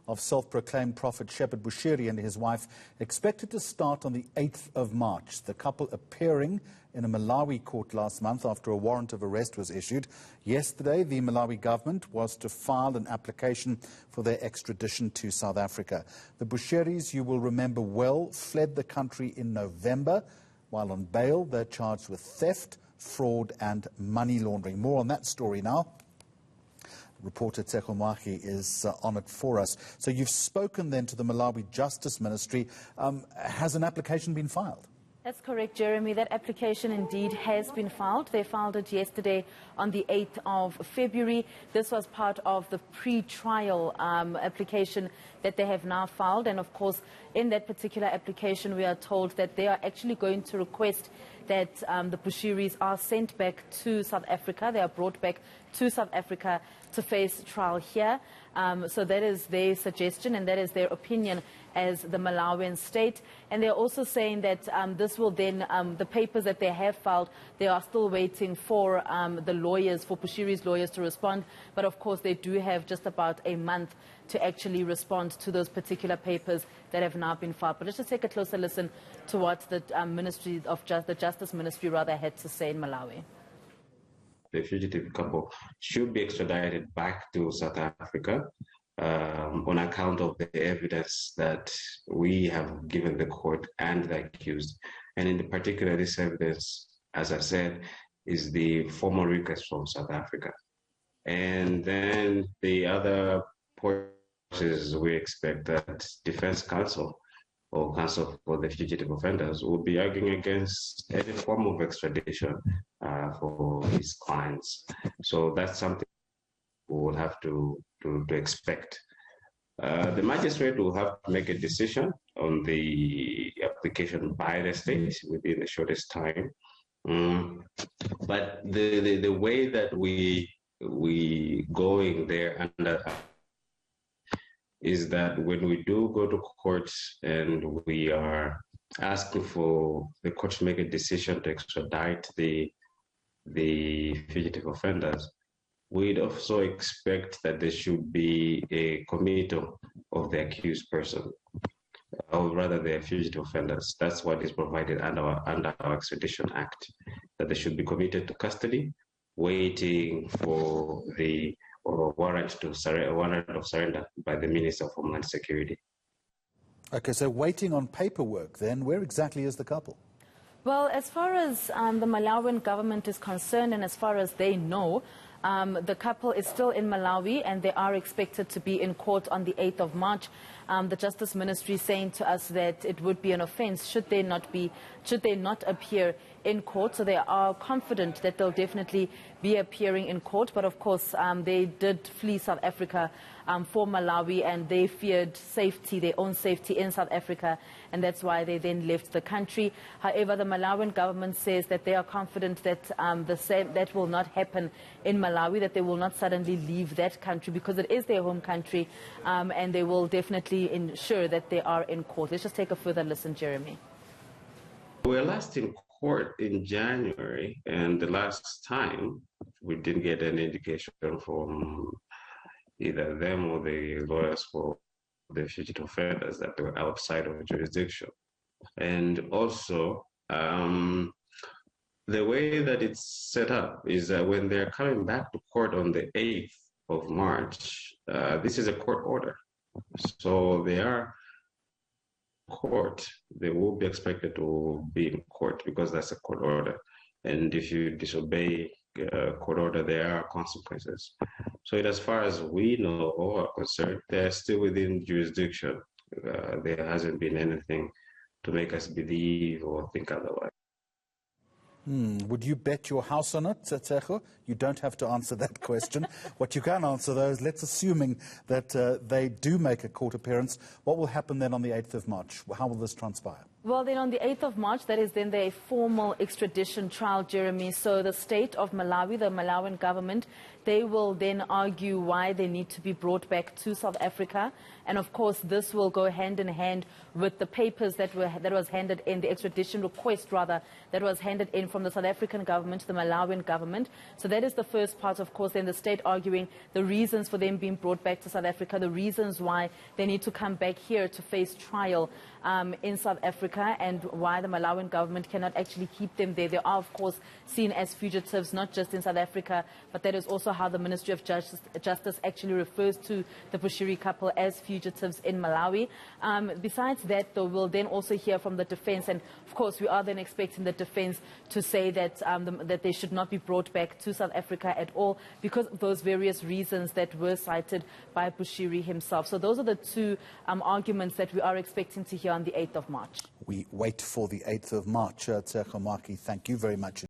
of self-proclaimed prophet Shepherd Bushiri and his wife expected to start on the 8th of March. The couple appearing in a Malawi court last month after a warrant of arrest was issued. Yesterday, the Malawi government was to file an application for their extradition to South Africa. The Bushiris, you will remember well, fled the country in November. While on bail, they're charged with theft, fraud and money laundering. More on that story now. Reporter Teko Mwahi is on it for us. So you've spoken then to the Malawi Justice Ministry. Has an application been filed? That's correct, Jeremy. That application indeed has been filed. They filed it yesterday on the 8th of February. This was part of the pre-trial application that they have now filed. And of course, in that particular application, we are told that they are actually going to request that the Bushiris are sent back to South Africa. They are brought back to South Africa to face trial here. So that is their suggestion and that is their opinion as the Malawian state. And they're also saying that this will then, the papers that they have filed, they are still waiting for the lawyers, for Bushiri's lawyers to respond. But of course, they do have just about a month to actually respond to those particular papers that have now been filed. But let's just take a closer listen to what the Ministry of the Justice Ministry had to say in Malawi. The fugitive couple should be extradited back to South Africa on account of the evidence that we have given the court and the accused. And in particular, this evidence, as I said, is the formal request from South Africa. And then the other portions, we expect that Defense Counsel or Counsel for the Fugitive Offenders will be arguing against any form of extradition for his clients. So that's something we will have to expect. The magistrate will have to make a decision on the application by the state within the shortest time. But the way that we going there under is that when we do go to court and we are asking for the court to make a decision to extradite the fugitive offenders, we'd also expect that there should be a committal of the accused person, or rather the fugitive offenders. That's what is provided under our Extradition Act, that they should be committed to custody, waiting for the warrant of surrender by the Minister of Homeland Security. Okay, so waiting on paperwork then, where exactly is the couple? Well, as far as the Malawian government is concerned and as far as they know, the couple is still in Malawi and they are expected to be in court on the 8th of March. The Justice Ministry saying to us that it would be an offence should they not appear in court. So they are confident that they'll definitely be appearing in court. But of course, they did flee South Africa for Malawi and they feared safety, their own safety in South Africa. And that's why they then left the country. However, the Malawian government says that they are confident that that will not happen in Malawi, that they will not suddenly leave that country because it is their home country, and they will definitely ensure that they are in court. Let's just take a further listen, Jeremy. We were last in court in January, and the last time we didn't get any indication from either them or the lawyers for the fugitive offenders that they were outside of jurisdiction. And also, the way that it's set up is that when they're coming back to court on the 8th of March, this is a court order. So they are court, they will be expected to be in court because that's a court order. And if you disobey a court order, there are consequences. So as far as we know or are concerned, they're still within jurisdiction. There hasn't been anything to make us believe or think otherwise. Would you bet your house on it, Tsecho? You don't have to answer that question. What you can answer, though, is let's assuming that they do make a court appearance. What will happen then on the 8th of March? How will this transpire? Well, then on the 8th of March, that is then their formal extradition trial, Jeremy. So the state of Malawi, the Malawian government, they will then argue why they need to be brought back to South Africa. And of course, this will go hand in hand with the papers that was handed in, the extradition request rather, that was handed in from the South African government to the Malawian government. So that is the first part, of course, then the state arguing the reasons for them being brought back to South Africa, the reasons why they need to come back here to face trial in South Africa, and why the Malawian government cannot actually keep them there. They are, of course, seen as fugitives, not just in South Africa, but that is also how the Ministry of Justice actually refers to the Bushiri couple, as fugitives in Malawi. Besides that, though, we'll then also hear from the defense, and of course, we are then expecting the defense to say that, that they should not be brought back to South Africa at all because of those various reasons that were cited by Bushiri himself. So those are the two arguments that we are expecting to hear on the 8th of March. We wait for the 8th of March. Tshego Maki, thank you very much.